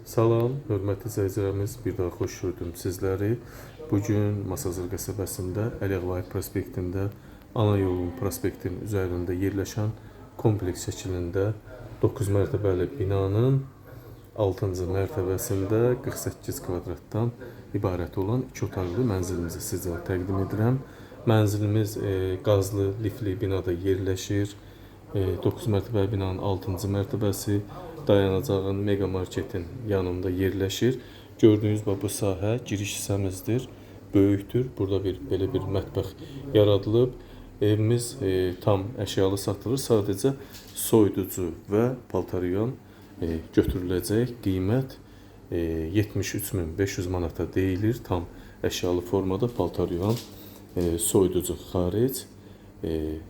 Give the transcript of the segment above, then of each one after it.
Salam, hörmətli izləyicilərimiz, bir daha xoş gördüm sizləri. Bugün Masazır qəsəbəsində Əliağayev prospektində, ana yolun prospektin üzərində yerləşən kompleks şəklində 9 mərtəbəli binanın 6-cı mərtəbəsində 48 kvadratdan ibarət olan 2 otaqlı mənzilimizi sizlərə təqdim edirəm. Mənzilimiz qazlı, lifli binada yerləşir. 9 mərtəbəli binanın 6-cı mərtəbəsi dayanacağın mega marketin yanında yerləşir. Gördüyünüz bu sahə giriş hissəmizdir. Böyükdür. Burada belə bir mətbəx yaradılıb. Evimiz tam əşyalı satılır. Sadəcə soyuducu və paltaryon götürüləcək. Qiymət 73.500 manata deyilir. Tam əşyalı formada paltaryon, soyuducu xaric,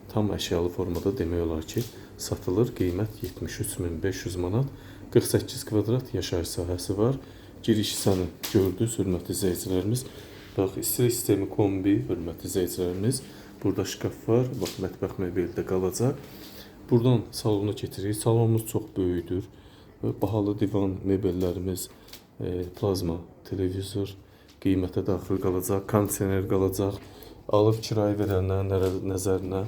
tam əşyalı formada demək olar ki satılır. Qiymət 73.500 manat. 48 kvadrat yaşayış sahəsi var. Giriş hissəni gördünüz, hörmətli izləyicilərimiz. Bax, istilik sistemi kombi, hörmətli izləyicilərimiz. Burada şkaf var. Bax, mətbəx mebeli də qalacaq. Buradan salona keçirik. Salonumuz çox böyükdür. Bahalı divan mebellərimiz, plazma televizor qiymətə daxil qalacaq. Kondisioner qalacaq. Alıb kirayə verənlərin nəzərinə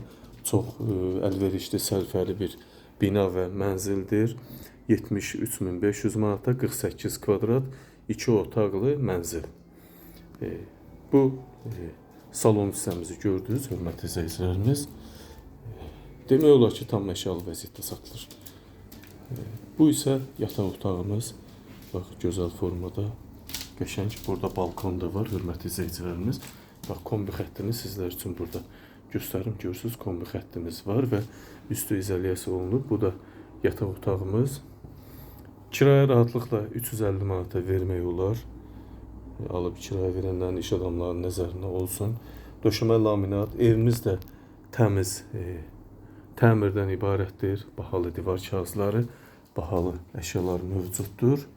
çox əlverişli, sərfəli bir bina və mənzildir. 73.500 manata 48 kvadrat 2 otaqlı mənzil. Bu salon hissəmizi gördünüz, hörmətli izləyicilərimiz. Demək olar ki, tam əşyalı vəziyyətdə satılır. Bu isə yataq otağımız. Bax, gözəl formada, qəşəng. Burada balkon da var, hörmətli izləyicilərimiz. Bax, kombi xəttini sizlər üçün burada göstərim. Görürsünüz, kombi xəttimiz var və üstü izolyasiya olunub. Bu da yataq otağımız. Kirayə rahatlıqla 350 manata vermək olar. Alıb kirayə verənlərin, iş adamlarının nəzərinə olsun. Döşəmə laminat. Evimiz də təmiz təmirdən ibarətdir. Bahalı divar kağızları, bahalı əşyalar mövcuddur.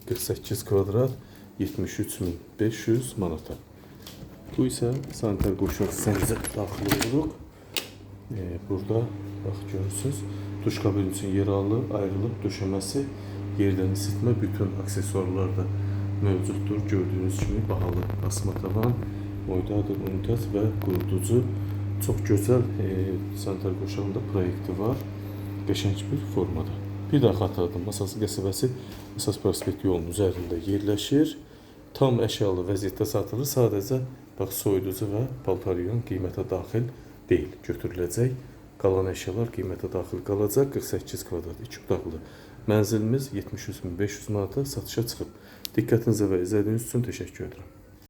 48 kvadrat 73.500 manata. Bu isə sanitar qoşaq hissəmizə daxil oluruq. Burada bax, görürsünüz, duş kabini üçün yer ayrılıb, döşəməsi, yerdən isitmə, bütün aksesuarlar da mövcuddur. Gördüyünüz kimi bahalı asma tavan, oydadır, unitaz və quruducu. Çox gözəl sanitar qoşağında proyekti var. Qəşəng bir formada. Bir daha xatırladım, Masazır qəsəbəsi əsas prospekt yolunun üzərində yerləşir. Tam əşyalı vəziyyətdə satılır. Sadəcə bax, soyuducu və paltaryon qiymətə daxil deyil, götürüləcək. Qalan əşyalar qiymətə daxil qalacaq. 48 kvadrat 2 otaqlı mənzilimiz 73.500 manata satışa çıxıb. Diqqətinizə və izlədiyiniz üçün təşəkkür edirəm.